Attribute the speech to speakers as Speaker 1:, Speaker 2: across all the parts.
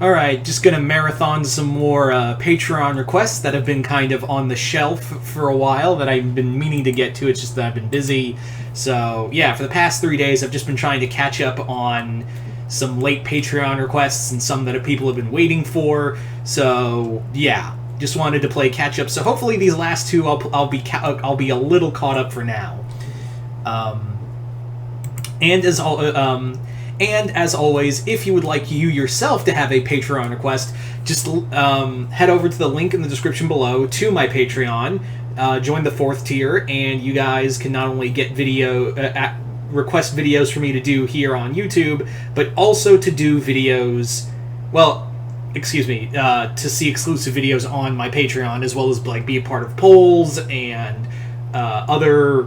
Speaker 1: Alright, just gonna marathon some more Patreon requests that have been kind of on the shelf for a while that I've been meaning to get to. It's just that I've been busy. So, yeah, for the past 3 days, I've just been trying to catch up on some late Patreon requests and some that people have been waiting for. So, yeah, just wanted to play catch up. So hopefully these last two, I'll be a little caught up for now. And as always, if you would like you yourself to have a Patreon request, just head over to the link in the description below to my Patreon, join the 4th tier, and you guys can not only get request videos for me to do here on YouTube, but also to do videos, to see exclusive videos on my Patreon, as well as be a part of polls and other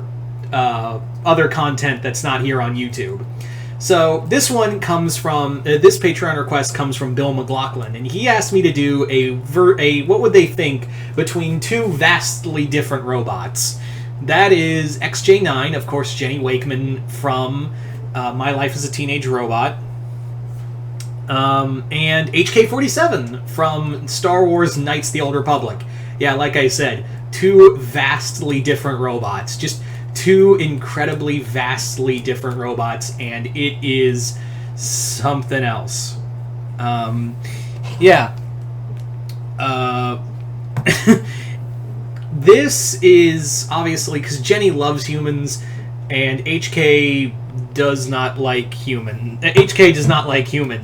Speaker 1: content that's not here on YouTube. So this one comes from this Patreon request comes from Bill McLaughlin, and he asked me to do a what would they think between two vastly different robots. That is XJ-9, of course, Jenny Wakeman from My Life as a Teenage Robot, and HK-47 from Star Wars Knights of the Old Republic. Yeah, like I said, two vastly different robots. Just two incredibly vastly different robots, and it is something else. This is obviously because Jenny loves humans, and HK does not like humans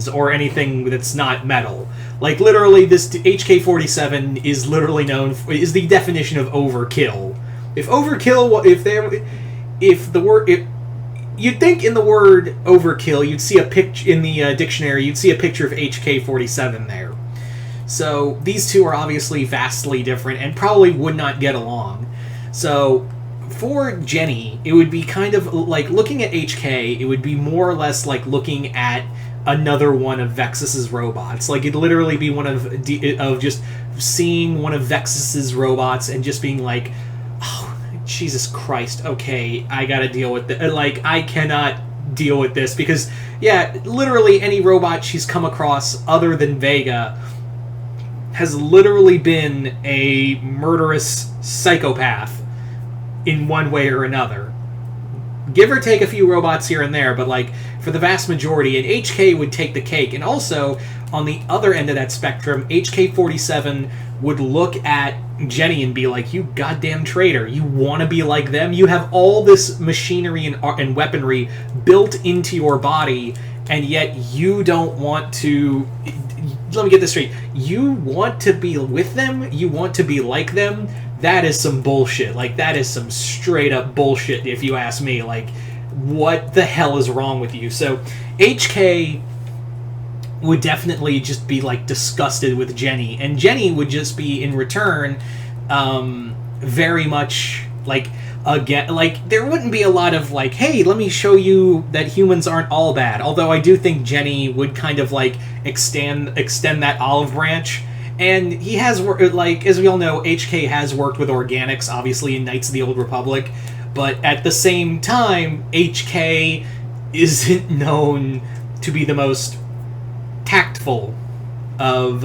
Speaker 1: or anything that's not metal. Like, literally, this HK-47 is literally is the definition of overkill. You'd think in the word overkill, you'd see a picture in the dictionary. You'd see a picture of HK-47 there. So these two are obviously vastly different and probably would not get along. So for Jenny, it would be kind of like looking at HK. It would be more or less like looking at another one of Vexus's robots. Like, it'd literally be one of just seeing one of Vexus's robots and just being like, oh, Jesus Christ, okay, I gotta deal with this. Like, I cannot deal with this because, yeah, literally any robot she's come across other than Vega has literally been a murderous psychopath in one way or another. Give or take a few robots here and there, but, like, for the vast majority, and HK would take the cake. And also, on the other end of that spectrum, HK-47 would look at Jenny and be like, you goddamn traitor, you want to be like them? You have all this machinery and weaponry built into your body, and yet you don't want to... Let me get this straight. You want to be with them? You want to be like them? That is some bullshit. Like, that is some straight-up bullshit, if you ask me. Like, what the hell is wrong with you? So, HK would definitely just be, like, disgusted with Jenny. And Jenny would just be, in return, very much, like, again, like, there wouldn't be a lot of, like, hey, let me show you that humans aren't all bad. Although I do think Jenny would kind of, like, extend that olive branch. And he has, like, as we all know, HK has worked with organics, obviously, in Knights of the Old Republic. But at the same time, HK isn't known to be the most tactful of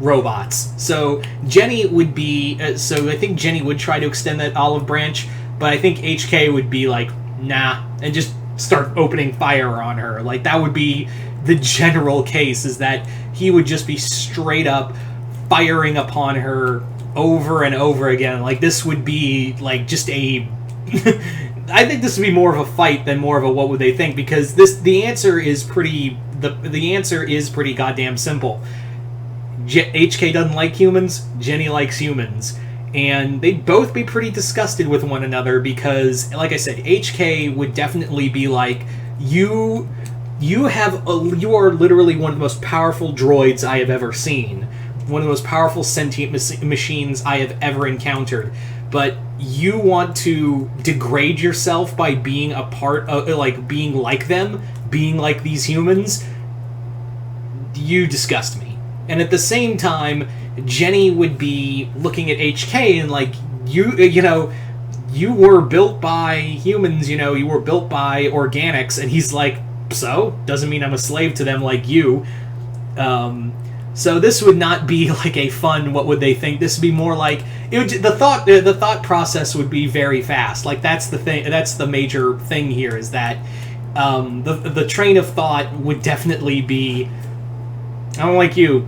Speaker 1: robots. So Jenny would be... so I think Jenny would try to extend that olive branch, but I think HK would be like, nah, and just start opening fire on her. Like, that would be the general case, is that he would just be straight up firing upon her over and over again. Like, this would be, like, just a... I think this would be more of a fight than more of a what would they think, because the answer is pretty goddamn simple. HK doesn't like humans, Jenny likes humans. And they'd both be pretty disgusted with one another because, like I said, HK would definitely be like, you are literally one of the most powerful droids I have ever seen. One of the most powerful sentient machines I have ever encountered. But you want to degrade yourself by being a part of, like, being like them, being like these humans. You disgust me. And at the same time, Jenny would be looking at HK and like, you were built by humans, you were built by organics, and he's like, so? Doesn't mean I'm a slave to them like you. So this would not be like a fun what would they think. This would be more like the thought process would be very fast. Like that's the thing. That's the major thing here is that the train of thought would definitely be, I don't like you.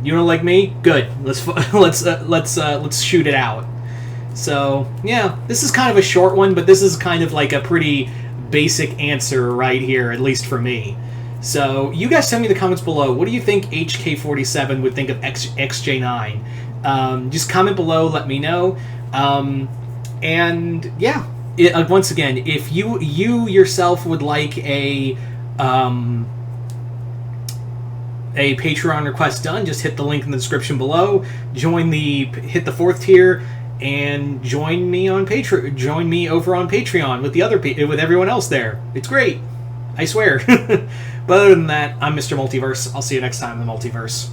Speaker 1: You don't like me? Good. Let's shoot it out. So yeah, this is kind of a short one, but this is kind of like a pretty basic answer right here, at least for me. So you guys tell me in the comments below, what do you think HK-47 would think of XJ-9? Just comment below, let me know. And yeah, once again, if you yourself would like a Patreon request done, just hit the link in the description below. Hit the 4th tier and join me on Patreon. Join me over on Patreon with with everyone else there. It's great, I swear. But other than that, I'm Mr. Multiverse. I'll see you next time in the Multiverse.